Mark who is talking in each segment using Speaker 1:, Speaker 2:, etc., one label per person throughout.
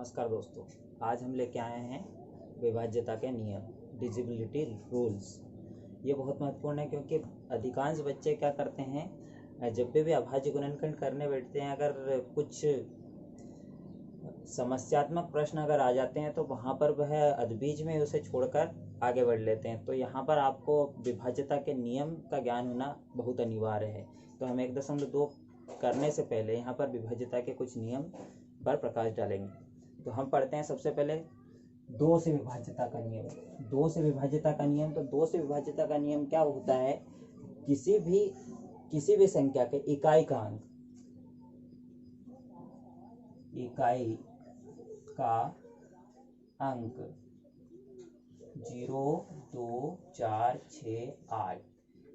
Speaker 1: नमस्कार दोस्तों, आज हम लेके आए हैं विभाज्यता के नियम, डिविजिबिलिटी रूल्स। ये बहुत महत्वपूर्ण है क्योंकि अधिकांश बच्चे क्या करते हैं, जब भी अभाज्य गुणनखंड करने बैठते हैं, अगर कुछ समस्यात्मक प्रश्न अगर आ जाते हैं तो वहाँ पर वह अधबीज में उसे छोड़कर आगे बढ़ लेते हैं। तो यहाँ पर आपको विभाज्यता के नियम का ज्ञान होना बहुत अनिवार्य है। तो हम 1.2 करने से पहले यहाँ पर विभाज्यता के कुछ नियम पर प्रकाश डालेंगे। तो हम पढ़ते हैं सबसे पहले 2 से विभाज्यता का नियम। 2 से विभाज्यता का नियम, तो 2 से विभाज्यता का नियम क्या होता है, किसी भी संख्या के इकाई का अंक 0, 2, 4, 6, 8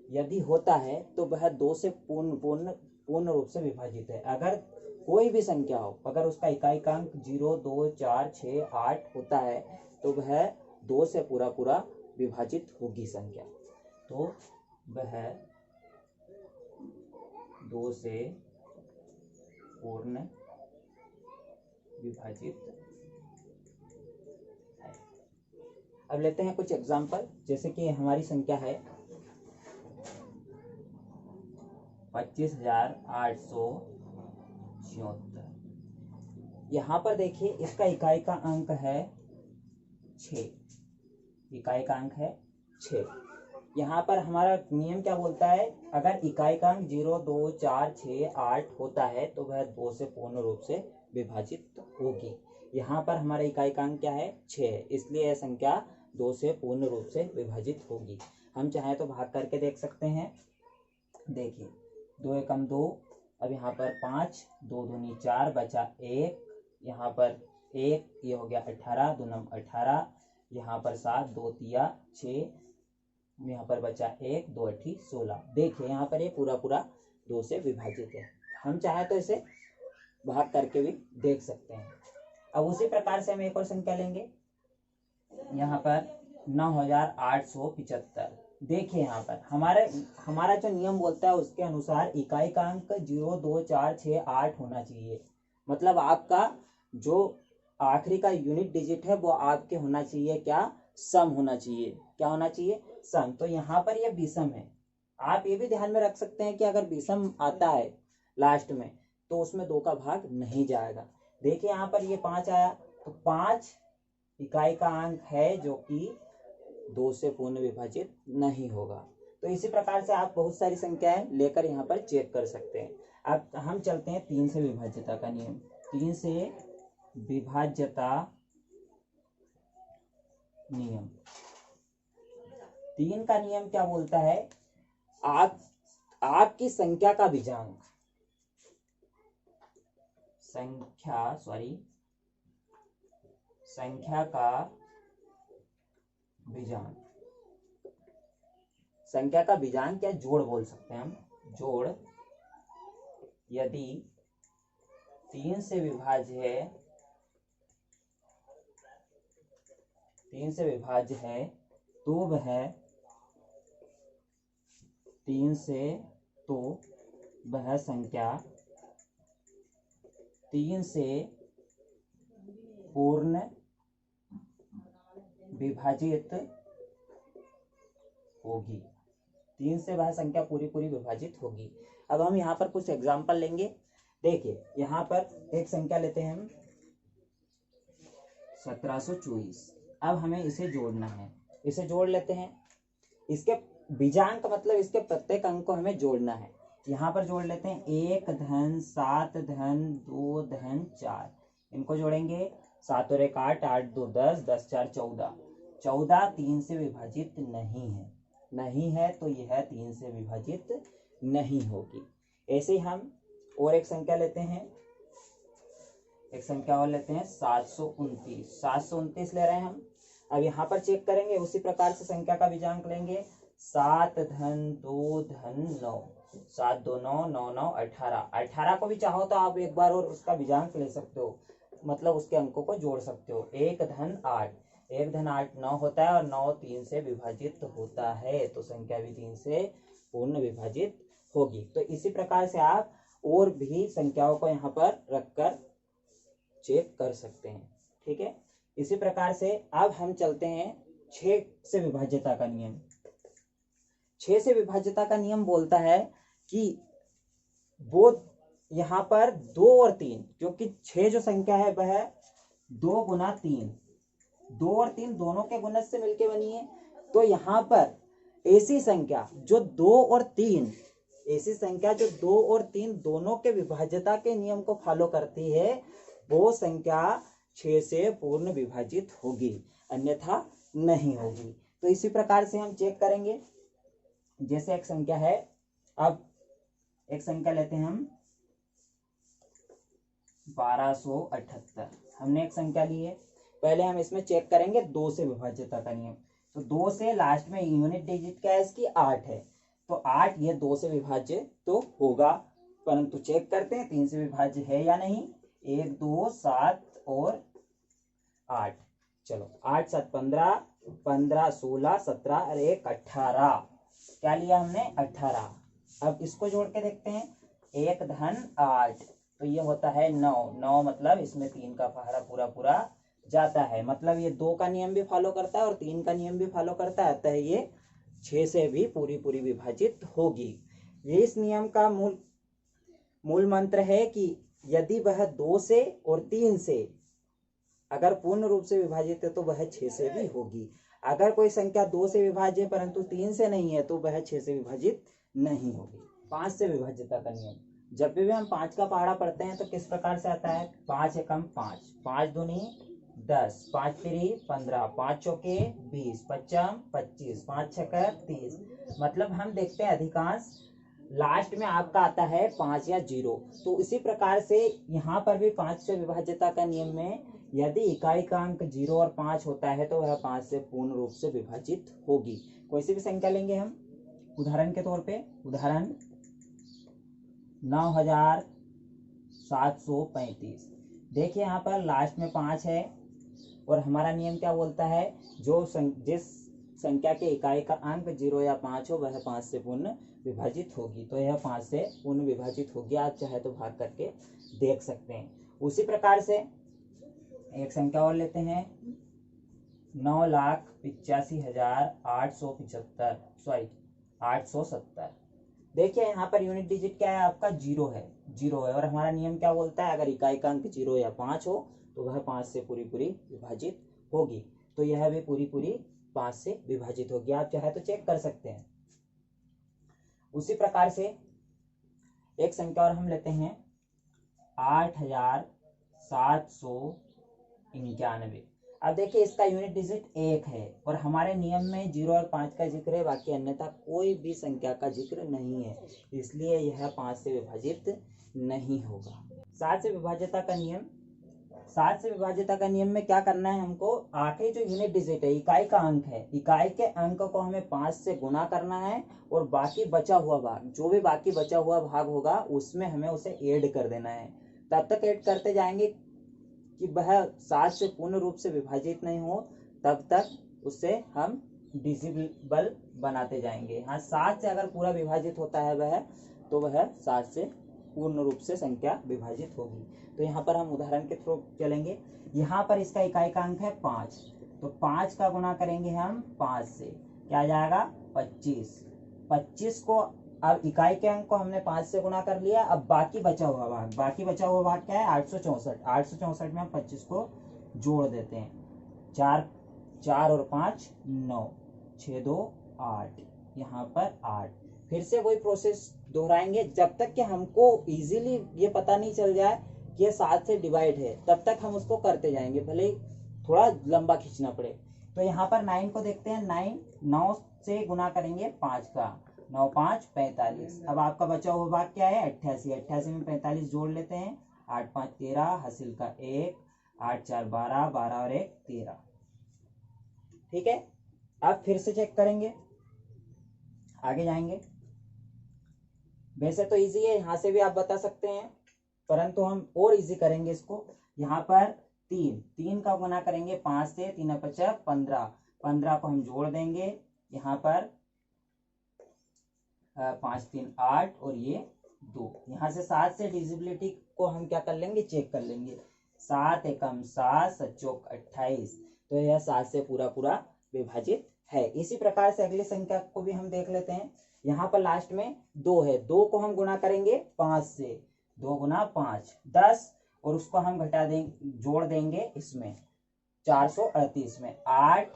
Speaker 1: यदि होता है तो वह 2 से पूर्ण रूप से विभाजित है। अगर कोई भी संख्या हो, अगर उसका इकाई का अंक 0, 2, 4, 6, 8 होता है तो वह 2 से पूरा विभाजित होगी संख्या। तो वह 2 से पूर्ण विभाजित है। अब लेते हैं कुछ एग्जाम्पल, जैसे कि हमारी संख्या है 25,876। यहाँ पर देखिए इसका इकाई का अंक है 6। इकाई का अंक है 6। यहाँ पर हमारा नियम क्या बोलता है, अगर इकाई का अंक 0, 2, 4, 6, 8 होता है तो वह 2 से पूर्ण रूप से विभाजित होगी। यहाँ पर हमारा इकाई का अंक क्या है, 6 है, इसलिए यह संख्या 2 से पूर्ण रूप से विभाजित होगी। हम चाहें तो भाग करके देख सकते हैं। देखिए 2 एकम 2, अब यहाँ पर 5, 2 दूनी 4, बचा 1, यहाँ पर 1, ये हो गया 18, 2 नम 18, यहाँ पर 7, 2 तिया 6, यहाँ पर बचा 1, 2 अठी 16। देखिए यहाँ पर ये पूरा 2 से विभाजित है। हम चाहे तो इसे भाग करके भी देख सकते हैं। अब उसी प्रकार से हम एक और संख्या लेंगे, यहाँ पर 9,875। देखिए यहाँ पर हमारा जो नियम बोलता है उसके अनुसार इकाई का अंक 0, 2, 4, 6, 8 होना चाहिए। मतलब आपका जो आखिरी का यूनिट डिजिट है वो आपके होना चाहिए क्या, सम होना चाहिए। क्या होना चाहिए, सम। तो यहाँ पर ये विषम है। आप ये भी ध्यान में रख सकते हैं कि अगर विषम आता है लास्ट में तो उसमें 2 का भाग नहीं जाएगा। देखिए यहाँ पर ये 5 आया, तो 5 इकाई का अंक है जो कि 2 से पूर्ण विभाजित नहीं होगा। तो इसी प्रकार से आप बहुत सारी संख्याएं लेकर यहाँ पर चेक कर सकते हैं। अब हम चलते हैं 3 से विभाज्यता का नियम। 3 से विभाज्यता नियम, 3 का नियम क्या बोलता है, आपकी संख्या का बीजांक, संख्या का बीजांक या जोड़ बोल सकते हैं हम, जोड़ यदि 3 से विभाज्य है तो वह 3 से तो वह संख्या 3 से पूर्ण विभाजित होगी। 3 से वह संख्या पूरी विभाजित होगी। अब हम यहाँ पर कुछ एग्जाम्पल लेंगे। देखिए यहाँ पर एक संख्या लेते हैं हम 1724। अब हमें इसे जोड़ना है, इसे जोड़ लेते हैं। इसके बीजांक मतलब इसके प्रत्येक अंक को हमें जोड़ना है। यहाँ पर जोड़ लेते हैं 1 धन 7 धन 2 धन 4, इनको जोड़ेंगे। 7 और 1 8, 8 2 10, 10 4 14। 14 3 से विभाजित नहीं है तो यह 3 से विभाजित नहीं होगी। ऐसे ही हम और एक संख्या लेते हैं, एक संख्या और लेते हैं 729 ले रहे हैं हम। अब यहाँ पर चेक करेंगे, उसी प्रकार से संख्या का बीजांक लेंगे। 7 धन 2 धन 9, 7 2 9, 9 9 18। 18 को भी चाहो तो आप एक बार और उसका बीजांक ले सकते हो, मतलब उसके अंकों को जोड़ सकते हो। 1 धन 8, 1 धन 8 9 होता है और 9 3 से विभाजित होता है, तो संख्या भी 3 से पूर्ण विभाजित होगी। तो इसी प्रकार से आप और भी संख्याओं को यहाँ पर रखकर चेक कर सकते हैं। ठीक है, इसी प्रकार से अब हम चलते हैं 6 से विभाज्यता का नियम। 6 से विभाज्यता का नियम बोलता है कि वो यहाँ पर 2 और 3, क्योंकि 6 जो संख्या है वह 2 गुना 3, 2 और 3 दोनों के गुणज से मिलके बनी है। तो यहाँ पर ऐसी संख्या जो 2 और 3, ऐसी संख्या जो 2 और 3 दोनों के विभाज्यता के नियम को फॉलो करती है, वो संख्या 6 से पूर्ण विभाजित होगी, अन्यथा नहीं होगी। तो इसी प्रकार से हम चेक करेंगे। जैसे एक संख्या है, अब एक संख्या लेते हैं हम 1278। हमने एक संख्या ली है, पहले हम इसमें चेक करेंगे 2 से विभाज्यता का नियम। तो 2 से लास्ट में यूनिट डिजिट क्या है इसकी, 8 है। तो 8 ये 2 से विभाज्य तो होगा, परंतु चेक करते हैं 3 से विभाज्य है या नहीं। 1 2 7 और 8, चलो 8 7 15, 15 16 17 और 1 18। क्या लिया हमने, 18। अब इसको जोड़ के देखते हैं, 1 धन 8, तो ये होता है 9। 9 मतलब इसमें 3 का पहाड़ा पूरा पूरा जाता है, मतलब ये 2 का नियम भी फॉलो करता है और 3 का नियम भी फॉलो करता है, अतः ये 6 से भी पूरी पूरी विभाजित होगी। ये इस नियम का मूल मंत्र है कि यदि वह 2 से और 3 से अगर पूर्ण रूप से विभाजित है तो वह 6 से भी होगी। अगर कोई संख्या 2 से विभाज्य है परंतु 3 से नहीं है तो वह 6 से विभाजित नहीं होगी। 5 से विभाज्यता का नियम, जब भी हम 5 का पहाड़ा पढ़ते हैं तो किस प्रकार से आता है, 5 एकम 5, 5 दूनी 10, 5 तिरी 15, 5 चौके 20, 55 25, 5 छक्के 30। मतलब हम देखते हैं अधिकांश लास्ट में आपका आता है 5 या 0। तो इसी प्रकार से यहाँ पर भी 5 से विभाज्यता का नियम में यदि इकाई का अंक 0 और 5 होता है तो वह 5 से पूर्ण रूप से विभाजित होगी। कोई सी भी संख्या लेंगे हम उदाहरण के तौर पे, उदाहरण 9735। देखिए यहाँ पर लास्ट में 5 है और हमारा नियम क्या बोलता है, जिस संख्या के इकाई का अंक 0 या 5 हो वह 5 से पूर्ण विभाजित होगी। तो यह 5 से पूर्ण विभाजित होगी, आप चाहे तो भाग करके देख सकते हैं। उसी प्रकार से एक संख्या और लेते हैं, 9,85,870। देखिए यहाँ पर यूनिट डिजिट क्या है आपका, 0 है, 0 है। और हमारा नियम क्या बोलता है, अगर इकाई का अंक 0 या 5 हो तो वह 5 से पूरी पूरी विभाजित होगी। तो यह भी पूरी पूरी 5 से विभाजित होगी, आप चाहे तो चेक कर सकते हैं। उसी प्रकार से एक संख्या और हम लेते हैं 8,791। अब देखिए इसका यूनिट डिजिट 1 है और हमारे नियम में 0 और 5 का जिक्र है, बाकी अन्यथा कोई भी संख्या का जिक्र नहीं है, इसलिए यह 5 से विभाजित नहीं होगा। 7 से विभाज्यता का नियम, 7 से विभाज्यता का नियम में क्या करना है हमको, आखिरी जो यूनिट डिजिट है, इकाई का अंक है, इकाई के अंक को हमें 5 से गुना करना है और बाकी बचा हुआ भाग, जो भी बाकी बचा हुआ भाग होगा उसमें हमें उसे ऐड कर देना है। तब तक ऐड करते जाएंगे कि वह 7 से पूर्ण रूप से विभाजित नहीं हो, तब तक उसे हम डिजिबल बनाते जाएंगे। हाँ, 7 से अगर पूरा विभाजित होता है वह, तो वह 7 से पूर्ण रूप से संख्या विभाजित होगी। तो यहाँ पर हम उदाहरण के थ्रू चलेंगे। यहाँ पर इसका इकाई का अंक है 5, तो 5 का गुना करेंगे हम 5 से, क्या आ जाएगा 25। 25 को, अब इकाई के अंक को हमने 5 से गुना कर लिया, अब बाकी बचा हुआ भाग, बाकी बचा हुआ भाग क्या है 864। 864 में हम 25 को जोड़ देते हैं, 4 4 और 5 9, 6 2 8, यहाँ पर 8। फिर से वही प्रोसेस दोहराएंगे जब तक कि हमको इजीली ये पता नहीं चल जाए कि ये 7 से डिवाइड है, तब तक हम उसको करते जाएंगे, भले ही थोड़ा लंबा खींचना पड़े। तो यहाँ पर 9 को देखते हैं, 9 से गुना करेंगे 5 का, 9 5 45। अब आपका बचा हुआ भाग क्या है 88, 88 में 45 जोड़ लेते हैं, 8 5 13, हासिल का 1, 8 4 12, 12 और 1 13। ठीक है, अब फिर से चेक करेंगे, आगे जाएंगे। वैसे तो इजी है, यहाँ से भी आप बता सकते हैं, परंतु हम और इजी करेंगे इसको। यहाँ पर 3 का गुना करेंगे 5 से, 3 50 15, 15 को हम जोड़ देंगे, यहाँ पर 5 3 8 और ये 2। यहाँ से 7 से डिजिबिलिटी को हम क्या कर लेंगे, चेक कर लेंगे। 7 एकम 7, 7 चौक 28। तो यह 7 से पूरा पूरा विभाजित है। इसी प्रकार से अगली संख्या को भी हम देख लेते हैं। यहाँ पर लास्ट में 2 है, 2 को हम गुणा करेंगे 5 से, 2 गुना 5 10, और उसको हम घटा देंगे, जोड़ देंगे इसमें 438 में, 8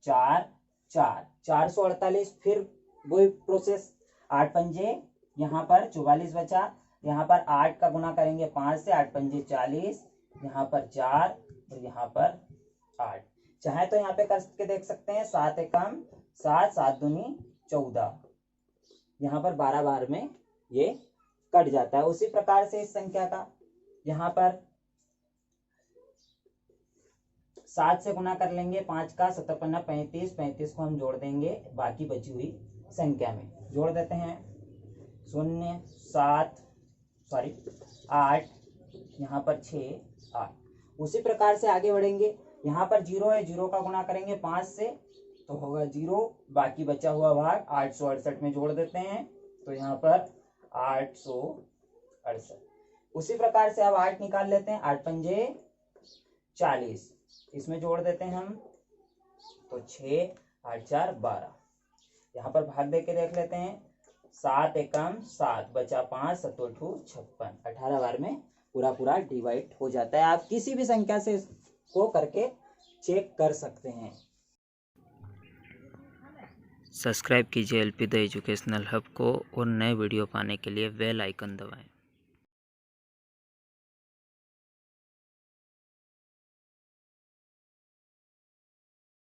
Speaker 1: 4 4 448। फिर वही प्रोसेस, 8 पंजे, यहाँ पर 44 बचा, यहाँ पर 8 का गुणा करेंगे 5 से, 8 पंजे 40, यहाँ पर 4 और यहाँ पर 8। चाहे तो यहाँ पे करके देख सकते हैं, 7 एकम 7, 7 दूनी 14, यहाँ पर 12 बार में ये कट जाता है। उसी प्रकार से इस संख्या का यहाँ पर 7 से गुणा कर लेंगे, 5 का 7 पन्ना 35, 35 को हम जोड़ देंगे बाकी बची हुई संख्या में, जोड़ देते हैं 0 7 8, यहाँ पर 6 8। उसी प्रकार से आगे बढ़ेंगे। यहाँ पर 0 है, 0 का गुणा करेंगे 5 से तो होगा 0, बाकी बचा हुआ भाग 868 में जोड़ देते हैं, तो यहाँ पर 868। उसी प्रकार से अब 8 निकाल लेते हैं, 8 पंजे 40, इसमें जोड़ देते हैं हम, तो 6 8 4 12। यहाँ पर भाग दे के देख लेते हैं, 7 एकम 7 बचा 5, 7 2 56, 18 बार में पूरा पूरा डिवाइड हो जाता है। आप किसी भी संख्या से इसको करके चेक कर सकते हैं।
Speaker 2: सब्सक्राइब कीजिए एलपी द एजुकेशनल हब को और नए वीडियो पाने के लिए बेल आइकन दबाएं।